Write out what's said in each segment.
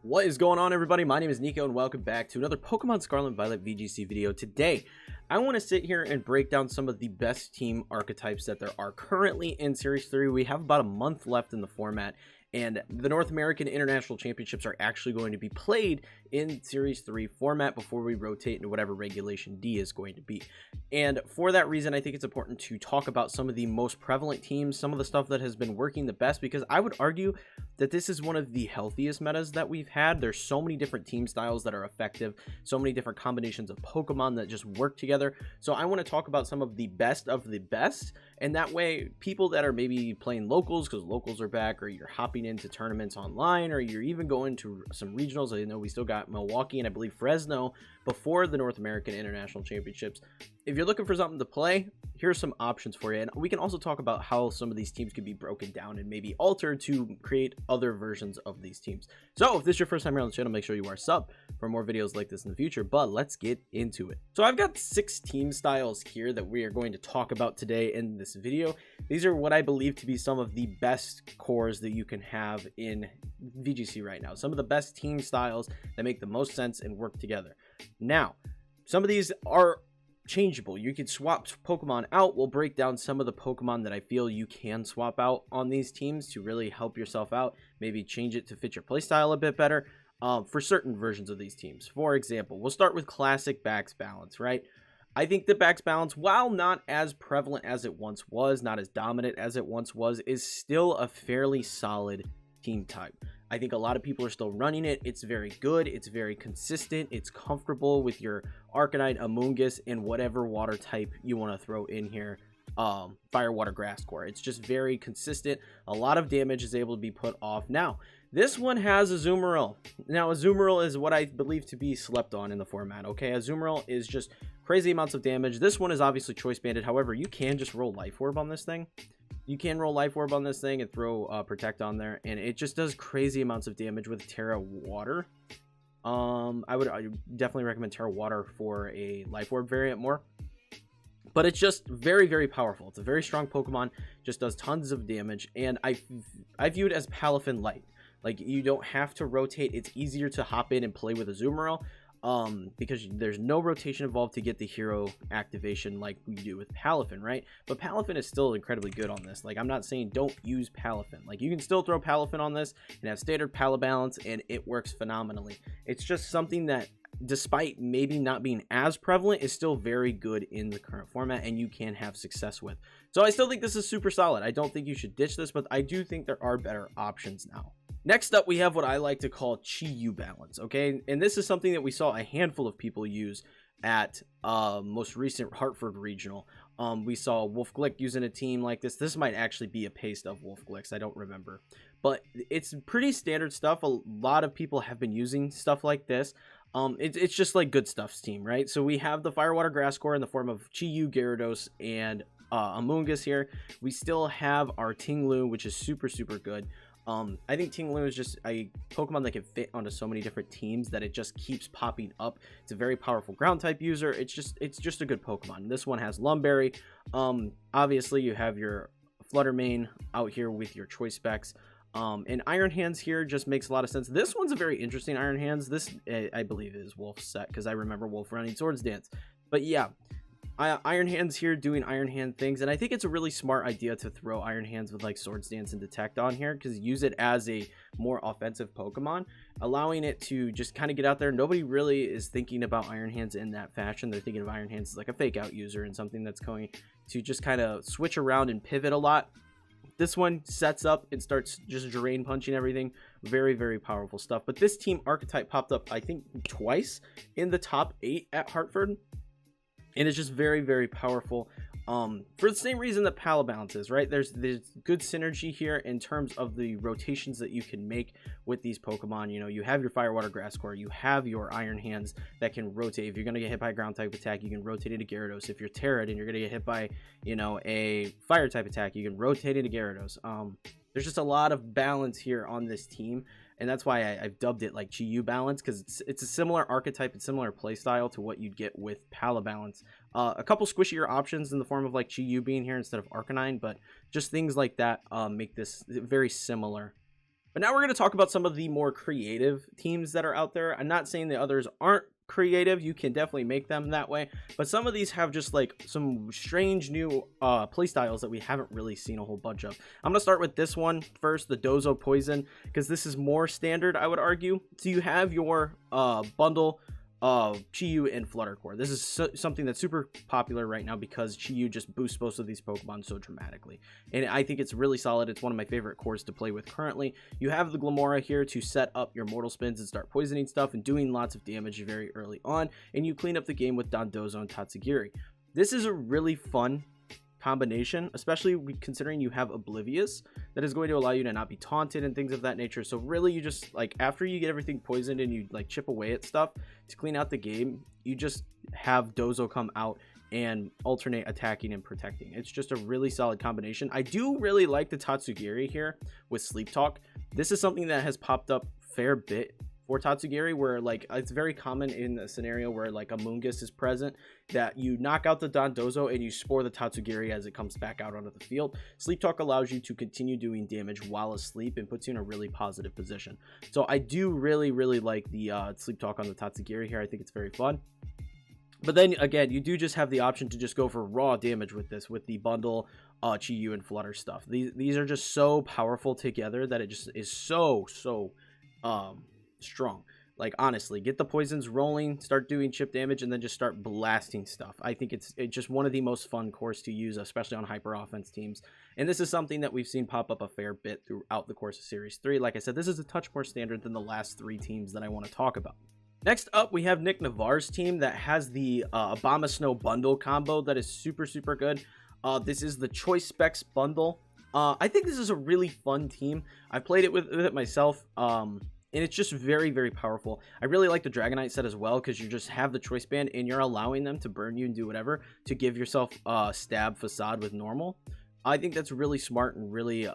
What is going on, everybody? My name is Kneeckoh and welcome back to another Pokemon Scarlet and Violet VGC video. Today, I want to sit here and break down some of the best team archetypes that there are currently in Series 3. We have about a month left in the format, and the North American International Championships are actually going to be played in Series 3 format before we rotate into whatever Regulation D is going to be. And for that reason, I think it's important to talk about some of the most prevalent teams, some of the stuff that has been working the best, because I would argue that this is one of the healthiest metas that we've had. There's so many different team styles that are effective, so many different combinations of Pokemon that just work together. So I want to talk about some of the best, and that way people that are maybe playing locals, because locals are back, or you're hopping into tournaments online, or you're even going to some regionals. I know we still got Milwaukee and I believe Fresno before the North American International Championships. If you're looking for something to play, here's some options for you. And we can also talk about how some of these teams could be broken down and maybe altered to create other versions of these teams. So if this is your first time here on the channel, make sure you are sub for more videos like this in the future. But let's get into it. So I've got 6 team styles here that we are going to talk about today in this video. These are what I believe to be some of the best cores that you can have in VGC right now. Some of the best team styles that make the most sense and work together. Now, some of these are changeable. You can swap Pokemon out. We'll break down some of the Pokemon that I feel you can swap out on these teams to really help yourself out. Maybe change it to fit your playstyle a bit better for certain versions of these teams. For example, we'll start with classic Bax Balance, right? I think the Bax Balance, while not as prevalent as it once was, not as dominant as it once was, is still a fairly solid team type. I think a lot of people are still running it. It's very good. It's very consistent. It's comfortable with your Arcanine, Amoonguss, and whatever water type you want to throw in here. Fire, Water, Grass core. It's just very consistent. A lot of damage is able to be put off. Now, this one has Azumarill. Now, Azumarill is what I believe to be slept on in the format, okay? Azumarill is just crazy amounts of damage. This one is obviously choice banded. However, you can just roll Life Orb on this thing. You can roll Life Orb on this thing and throw Protect on there, and it just does crazy amounts of damage with Terra Water. I would definitely recommend Terra Water for a Life Orb variant more. But it's just very, very powerful. It's a very strong Pokemon, just does tons of damage, and I view it as Palafin Light. Like, you don't have to rotate. It's easier to hop in and play with Azumarill. Because there's no rotation involved to get the hero activation like we do with Palafin, right? But Palafin is still incredibly good on this. Like, I'm not saying don't use Palafin. Like, you can still throw Palafin on this and have standard Pala balance, and it works phenomenally. It's just something that, despite maybe not being as prevalent, is still very good in the current format, and you can have success with. So I still think this is super solid. I don't think you should ditch this, but I do think there are better options now. Next up, we have what I like to call Chi-Yu balance, okay? And this is something that we saw a handful of people use at most recent Hartford Regional. We saw Wolf Glick using a team like this. This might actually be a paste of Wolf Glicks, I don't remember. But it's pretty standard stuff. A lot of people have been using stuff like this. It's just like Good Stuff's team, right? So we have the Fire, Water, Grass core in the form of Chi-Yu, Gyarados, and Amoonguss here. We still have our Tinglu, which is super, super good. I think Tinglu is just a Pokemon that can fit onto so many different teams that it just keeps popping up. It's a very powerful ground type user. It's just a good Pokemon. This one has Lumberry. Obviously you have your Fluttermane out here with your choice specs. And Iron Hands here just makes a lot of sense. This one's a very interesting Iron Hands. This I believe is Wolf's set, because I remember Wolf running Swords Dance. But yeah, Iron Hands here doing Iron Hand things, and I think it's a really smart idea to throw Iron Hands with like Swords Dance and Detect on here, because use it as a more offensive Pokemon, allowing it to just kind of get out there. Nobody really is thinking about Iron Hands in that fashion. They're thinking of Iron Hands as like a fake out user and something that's going to just kind of switch around and pivot a lot. This one sets up and starts just drain punching everything. Very, very powerful stuff. But this team archetype popped up, I think, twice in the top 8 at Hartford. And it's just very, very powerful for the same reason that Pala Balance is, right? There's good synergy here in terms of the rotations that you can make with these Pokemon. You know, you have your Fire, Water, Grass core. You have your Iron Hands that can rotate. If you're going to get hit by a ground type attack, you can rotate into Gyarados. If you're Terran and you're going to get hit by, you know, a fire type attack, you can rotate into Gyarados. There's just a lot of balance here on this team, and that's why I've dubbed it like Chi-Yu balance, because it's a similar archetype and similar playstyle to what you'd get with Pala balance. A couple squishier options in the form of like Chi-Yu being here instead of Arcanine, but just things like that make this very similar But now we're going to talk about some of the more creative teams that are out there. I'm not saying the others aren't creative. You can definitely make them that way, but some of these have just like some strange new play styles that we haven't really seen a whole bunch of. I'm going to start with this one first, the Dozo Poison, because this is more standard, I would argue. So you have your bundle of Chi-Yu and Fluttercore. This is something that's super popular right now because Chi-Yu just boosts most of these Pokemon so dramatically. And I think it's really solid. It's one of my favorite cores to play with currently. You have the Glamora here to set up your Mortal Spins and start poisoning stuff and doing lots of damage very early on. And you clean up the game with Dondozo and Tatsugiri. This is a really fun combination, especially considering you have Oblivious that is going to allow you to not be taunted and things of that nature. So really, you just like, after you get everything poisoned and you like chip away at stuff to clean out the game, you just have Dozo come out and alternate attacking and protecting. It's just a really solid combination. I do really like the Tatsugiri here with Sleep Talk. This is something that has popped up a fair bit for Tatsugiri, where like it's very common in a scenario where like a Mungus is present that you knock out the Dondozo and you spore the Tatsugiri as it comes back out onto the field. Sleep Talk allows you to continue doing damage while asleep and puts you in a really positive position. So I do really like the Sleep Talk on the Tatsugiri here. I think it's very fun. But then again, you do just have the option to just go for raw damage with this, with the bundle Chi-Yu and Flutter stuff. These are just so powerful together that it just is so strong. Like, honestly, get the poisons rolling, start doing chip damage, and then just start blasting stuff. I think it's just one of the most fun cores to use, especially on hyper offense teams. And this is something that we've seen pop up a fair bit throughout the course of Series 3. Like I said, this is a touch more standard than the last 3 teams that I want to talk about. Next up, we have Nick Navarre's team that has the Abomasnow bundle combo that is super good. This is the Choice Specs bundle. I think this is a really fun team. I played it with it myself. And it's just very powerful. I really like the Dragonite set as well, because you just have the Choice Band and you're allowing them to burn you and do whatever to give yourself stab facade with normal. I think that's really smart and really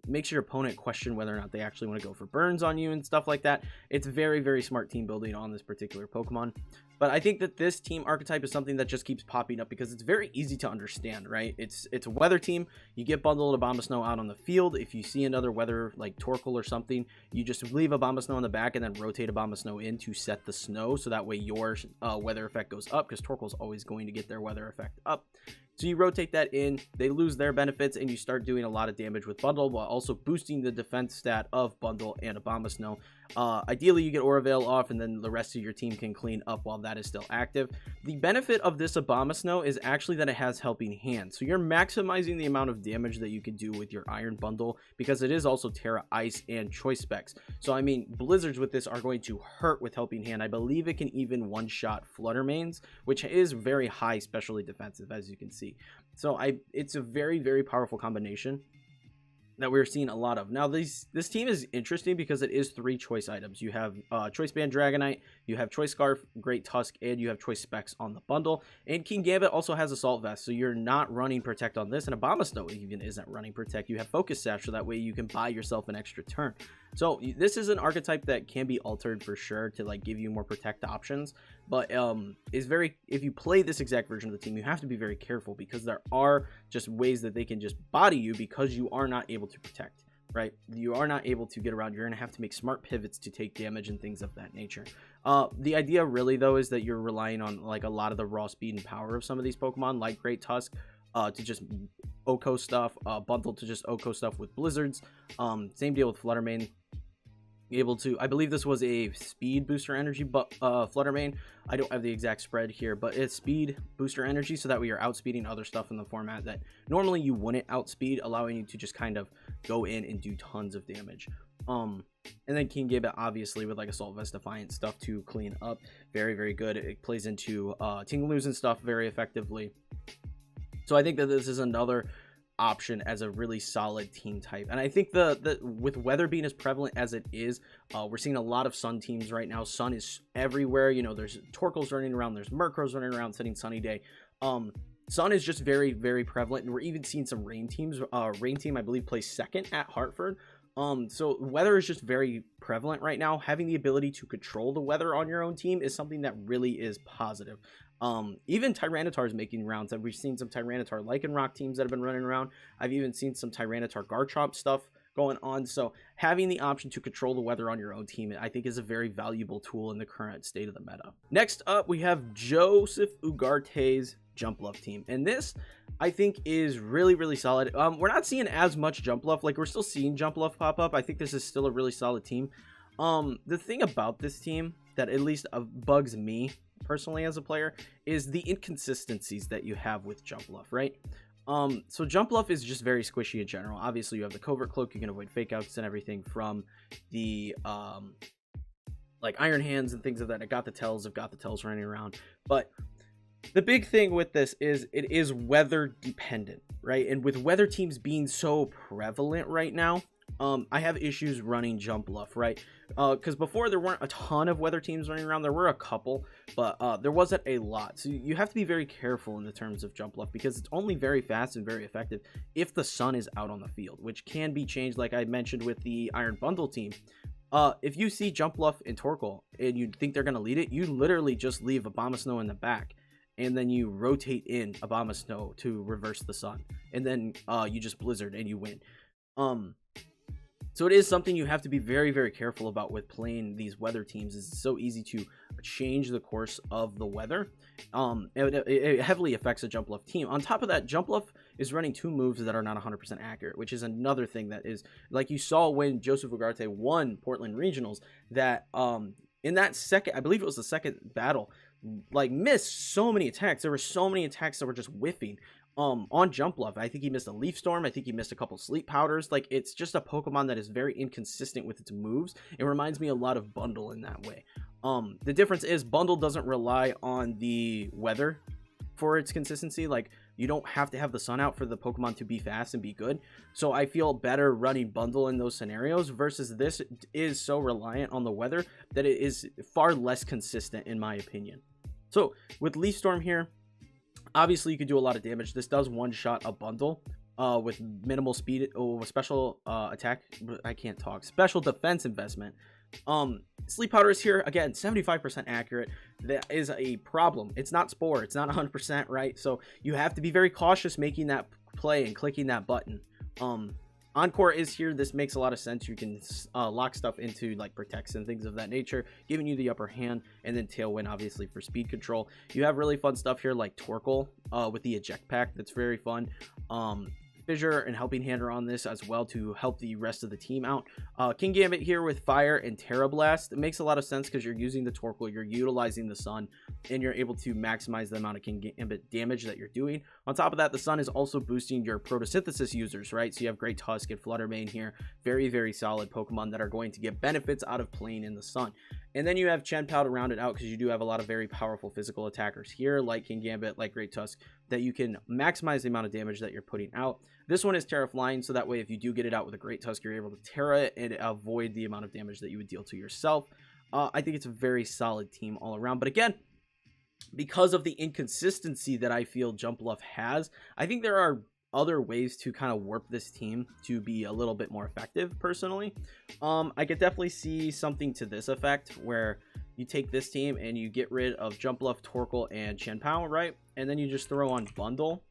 makes your opponent question whether or not they actually want to go for burns on you and stuff like that. It's very smart team building on this particular Pokemon. But I think that this team archetype is something that just keeps popping up because it's very easy to understand, right? It's a weather team. You get bundled Abomasnow out on the field. If you see another weather like Torkoal or something, you just leave Abomasnow in the back and then rotate Abomasnow in to set the snow, so that way your weather effect goes up, because Torkoal's always going to get their weather effect up. So you rotate that in, they lose their benefits, and you start doing a lot of damage with Bundle while also boosting the defense stat of Bundle and Abomasnow. Ideally, you get Aura Veil off, and then the rest of your team can clean up while that is still active. The benefit of this Abomasnow is actually that it has Helping Hand. So you're maximizing the amount of damage that you can do with your Iron Bundle, because it is also Terra, Ice, and Choice Specs. So, I mean, Blizzards with this are going to hurt with Helping Hand. I believe it can even one-shot Fluttermanes, which is very high specially defensive, as you can see. So it's a very powerful combination that we're seeing a lot of. Now, this team is interesting because it is 3 choice items. You have Choice Band Dragonite, you have Choice Scarf, Great Tusk, and you have Choice Specs on the bundle. And King Gambit also has Assault Vest, so you're not running Protect on this, and Abomasnow even isn't running Protect. You have Focus Sash, so that way you can buy yourself an extra turn. So this is an archetype that can be altered for sure to like give you more Protect options, but if you play this exact version of the team, you have to be very careful, because there are just ways that they can just body you because you are not able to protect, right? You are not able to get around. You're going to have to make smart pivots to take damage and things of that nature. The idea really though is that you're relying on like a lot of the raw speed and power of some of these Pokemon, like Great Tusk, to just Oko stuff, Bundle to just Oko stuff with Blizzards. Same deal with Fluttermane. Able to, I believe this was a speed booster energy, but Fluttermane, I don't have the exact spread here, but it's speed booster energy, so that way you're outspeeding other stuff in the format that normally you wouldn't outspeed, allowing you to just kind of go in and do tons of damage. And then King Gambit, obviously, with like Assault Vest, Defiant stuff to clean up, very good. It plays into Tingaloos and stuff very effectively. So I think that this is another option as a really solid team type. And I think with weather being as prevalent as it is, we're seeing a lot of Sun teams right now. Sun is everywhere. You know, there's Torkoals running around, there's Murkrows running around setting Sunny Day. Sun is just very prevalent, and we're even seeing some Rain teams. Rain team, I believe, plays second at Hartford. So weather is just very prevalent right now. Having the ability to control the weather on your own team is something that really is positive. Even Tyranitar is making rounds, and we've seen some Tyranitar Lycanroc teams that have been running around. I've even seen some Tyranitar Garchomp stuff going on. So having the option to control the weather on your own team, I think, is a very valuable tool in the current state of the meta. Next up, we have Joseph Ugarte's Jump Love team, and this I think is really solid. We're not seeing as much Jump Love, like we're still seeing Jump Love pop up. I think this is still a really solid team. The thing about this team that at least bugs me personally as a player is the inconsistencies that you have with Jump Love, right? So Jump Love is just very squishy in general. Obviously, you have the Covert Cloak, you can avoid fake outs and everything from the like Iron Hands and things of that. I've got the tells running around, but the big thing with this is it is weather dependent, right? And with weather teams being so prevalent right now, I have issues running Jump Love, right? Because before there weren't a ton of weather teams running around. There were a couple, but there wasn't a lot. So you have to be very careful in the terms of Jump Love, because it's only very fast and very effective if the sun is out on the field, which can be changed, like I mentioned with the Iron Bundle team. If you see Jump Love in Torkoal and you think they're going to lead it, you literally just leave Abomasnow in the back, and then you rotate in Abomasnow to reverse the sun, and then you just Blizzard and you win. So it is something you have to be very careful about with playing these weather teams. It's so easy to change the course of the weather. It heavily affects a Jump Love team. On top of that, Jump Love is running 2 moves that are not 100% accurate, which is another thing that is, like you saw when Joseph Ugarte won Portland Regionals, that in that second, I believe it was the second battle, like missed so many attacks. There were so many attacks that were just whiffing on Jump Love. I think he missed a Leaf Storm. I think he missed a couple Sleep Powders. Like, it's just a Pokemon that is very inconsistent with its moves. It reminds me a lot of Bundle in that way. The difference is Bundle doesn't rely on the weather for its consistency. Like, you don't have to have the sun out for the Pokemon to be fast and be good. So I feel better running Bundle in those scenarios, versus this is so reliant on the weather that it is far less consistent, in my opinion. So with Leaf Storm here, obviously you could do a lot of damage. This does one-shot a Bundle with minimal speed, special attack, I can't talk, special defense investment. Sleep Powder is here, again, 75% accurate. That is a problem. It's not Spore, it's not 100%, right? So you have to be very cautious making that play and clicking that button. Encore is here. This makes a lot of sense. You can lock stuff into like Protects and things of that nature, giving you the upper hand. And then Tailwind, obviously, for speed control. You have really fun stuff here like Torkoal with the Eject Pack. That's very fun. Fissure and Helping Hand are on this as well to help the rest of the team out. King Gambit here with Fire and Terra Blast. It makes a lot of sense because you're using the Torkoal, you're utilizing the sun, and you're able to maximize the amount of King Gambit damage that you're doing. On top of that, the sun is also boosting your Photosynthesis users, right? So you have Great Tusk and Fluttermane here. Very solid Pokemon that are going to get benefits out of playing in the sun. And then you have Chien-Pao to round it out, because you do have a lot of very powerful physical attackers here, like King Gambit, like Great Tusk, that you can maximize the amount of damage that you're putting out. This one is Terra Flying, so that way if you do get it out with a Great Tusk, you're able to Terra it and avoid the amount of damage that you would deal to yourself. I think it's a very solid team all around. But again, because of the inconsistency that I feel Jump Love has, I think there are other ways to kind of warp this team to be a little bit more effective, personally. I could definitely see something to this effect, where you take this team and you get rid of Jump Love, Torkoal, and Chien-Pao, right? And then you just throw on Bundle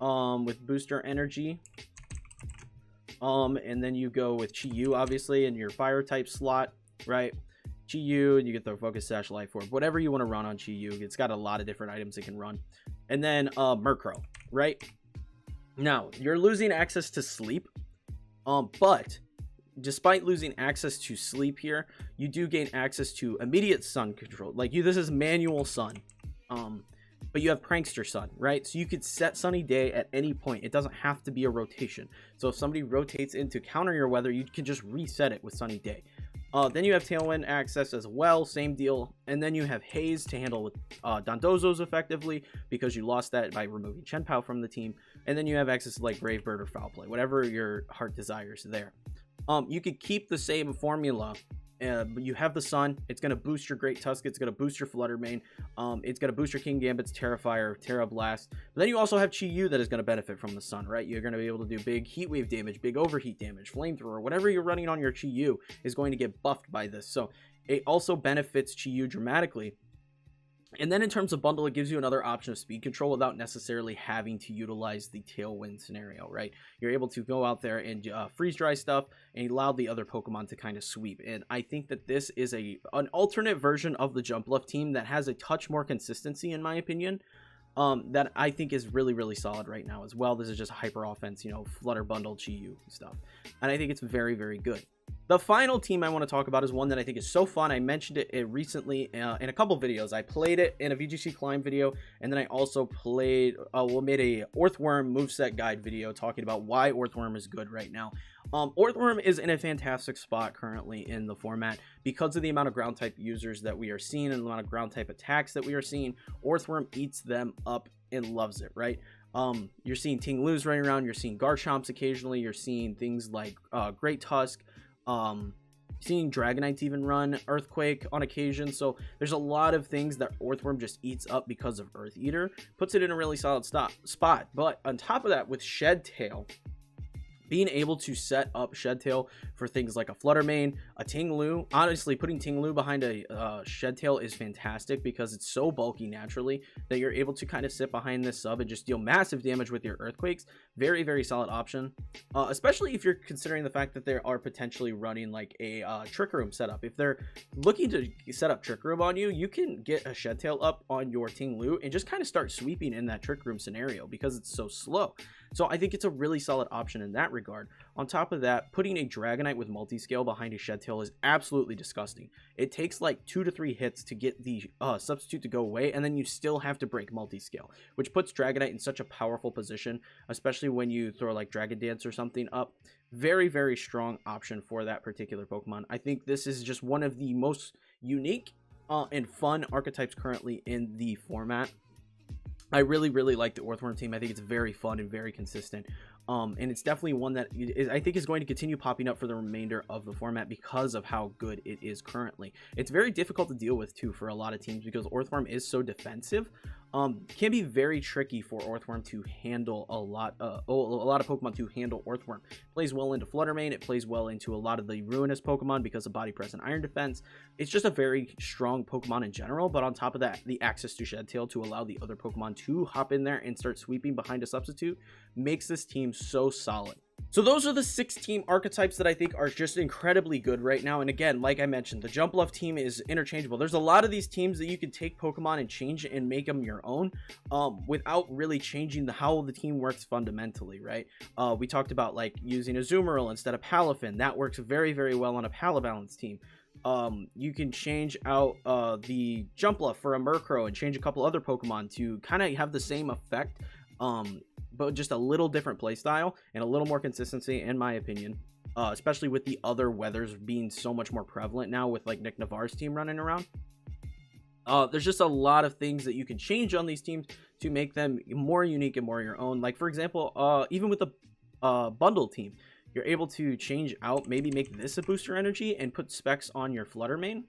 with Booster Energy. And then you go with Chi-Yu, obviously, in your Fire type slot, right? Chi-Yu, and you get the Focus Sash, Life Orb, whatever you want to run on Chi-Yu. It's got a lot of different items it can run. And then Murkrow, right? Now, you're losing access to sleep, but despite losing access to sleep here, you do gain access to immediate sun control. Like, this is manual sun, but you have Prankster Sun, right? So you could set Sunny Day at any point. It doesn't have to be a rotation. So if somebody rotates in to counter your weather, you can just reset it with Sunny Day. Then you have Tailwind access as well, same deal. And then you have Haze to handle with Dondozos effectively, because you lost that by removing Chien-Pao from the team. And then you have access to like Brave Bird or Foul Play, whatever your heart desires there. You could keep the same formula, but you have the sun. It's going to boost your Great Tusk. It's going to boost your Fluttermane. It's going to boost your King Gambit's Terrafire, Terra Blast. But then you also have Chi-Yu that is going to benefit from the sun, right? You're going to be able to do big Heat Wave damage, big Overheat damage, Flamethrower. Whatever you're running on your Chi-Yu is going to get buffed by this. So it also benefits Chi-Yu dramatically. And then in terms of bundle, it gives you another option of speed control without necessarily having to utilize the tailwind scenario, right? You're able to go out there and freeze dry stuff and allow the other Pokemon to kind of sweep. And I think that this is an alternate version of the Jumpluff team that has a touch more consistency, in my opinion, that I think is really, really solid right now as well. This is just hyper offense, you know, Flutter Bundle, Chi-Yu stuff. And I think it's very, very good. The final team I want to talk about is one that I think is so fun. I mentioned it recently in a couple videos. I played it in a VGC Climb video, and then I also made a Orthworm moveset guide video talking about why Orthworm is good right now. Orthworm is in a fantastic spot currently in the format because of the amount of ground type users that we are seeing and the amount of ground type attacks that we are seeing. Orthworm eats them up and loves it, right? You're seeing Ting-Lus running around, you're seeing Garchomps occasionally, you're seeing things like Great Tusk, seeing Dragonites even run Earthquake on occasion. So there's a lot of things that Orthworm just eats up because of Earth Eater, puts it in a really solid spot. But on top of that, with Shed Tail, being able to set up Shed Tail for things like a Fluttermane, a Ting-Lu. Honestly, putting Ting-Lu behind a Shed Tail is fantastic because it's so bulky naturally that you're able to kind of sit behind this sub and just deal massive damage with your Earthquakes. Very, very solid option, especially if you're considering the fact that they are potentially running like a Trick Room setup. If they're looking to set up Trick Room on you, you can get a Shed Tail up on your Ting-Lu and just kind of start sweeping in that Trick Room scenario because it's so slow. So I think it's a really solid option in that regard. On top of that, putting a Dragonite with multi-scale behind a Shed Tail is absolutely disgusting. It takes like 2 to 3 hits to get the substitute to go away, and then you still have to break multi-scale, which puts Dragonite in such a powerful position, especially when you throw like Dragon Dance or something up. Very, very strong option for that particular Pokemon. I think this is just one of the most unique and fun archetypes currently in the format. I really, really like the Orthworm team. I think it's very fun and very consistent. And it's definitely one that I think is going to continue popping up for the remainder of the format because of how good it is currently. It's very difficult to deal with too for a lot of teams because Orthworm is so defensive. Can be very tricky for Orthworm to handle a lot of Pokemon to handle Orthworm. It plays well into Fluttermane. It plays well into a lot of the ruinous Pokemon because of Body Press and Iron Defense. It's just a very strong Pokemon in general, but on top of that, the access to Shed Tail to allow the other Pokemon to hop in there and start sweeping behind a substitute makes this team so solid. So those are the 6 team archetypes that I think are just incredibly good right now. And again, like I mentioned, the Jumpluff team is interchangeable. There's a lot of these teams that you can take Pokemon and change and make them your own without really changing how the team works fundamentally, right? We talked about like using a Azumarill instead of Palafin. That works very, very well on a Palabalance team. You can change out the Jumpluff for a Murkrow and change a couple other Pokemon to kind of have the same effect, but just a little different playstyle and a little more consistency, in my opinion, especially with the other weathers being so much more prevalent now with like Nick Navarre's team running around. There's just a lot of things that you can change on these teams to make them more unique and more your own. Like, for example, even with the bundle team, you're able to change out, maybe make this a booster energy and put Specs on your Fluttermane.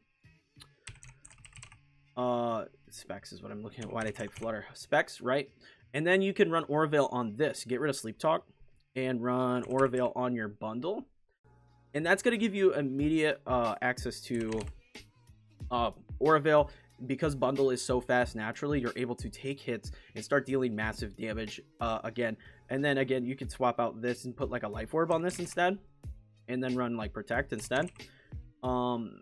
Specs is what I'm looking at. Why'd I type Flutter? Specs, right? And then you can run Orovale on this. Get rid of Sleep Talk and run Orovale on your bundle. And that's going to give you immediate access to Orovale. Because bundle is so fast naturally, you're able to take hits and start dealing massive damage again. And then again, you can swap out this and put like a Life Orb on this instead. And then run like Protect instead. And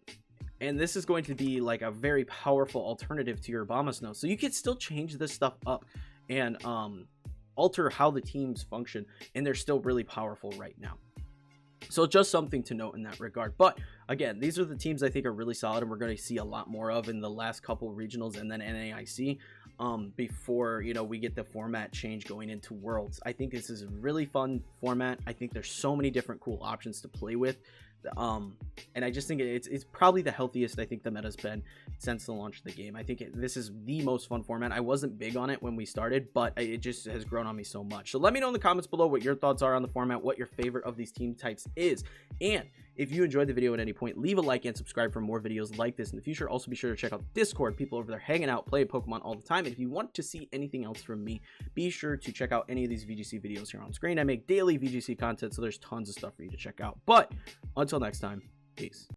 this is going to be like a very powerful alternative to your Abomasnow. So you can still change this stuff up and alter how the teams function, and they're still really powerful right now. So just something to note in that regard. But again, these are the teams I think are really solid and we're going to see a lot more of in the last couple regionals and then NAIC before, you know, we get the format change going into Worlds. I think this is a really fun format. I think there's so many different cool options to play with. And I just think it's probably the healthiest I think the meta's been since the launch of the game. I think this is the most fun format. I wasn't big on it when we started, but it just has grown on me so much. So let me know in the comments below what your thoughts are on the format, what your favorite of these team types is. And if you enjoyed the video at any point, leave a like and subscribe for more videos like this in the future. Also be sure to check out Discord. People over there hanging out, playing Pokemon all the time. And if you want to see anything else from me, be sure to check out any of these VGC videos here on screen. I make daily VGC content, so there's tons of stuff for you to check out. But until next time, peace.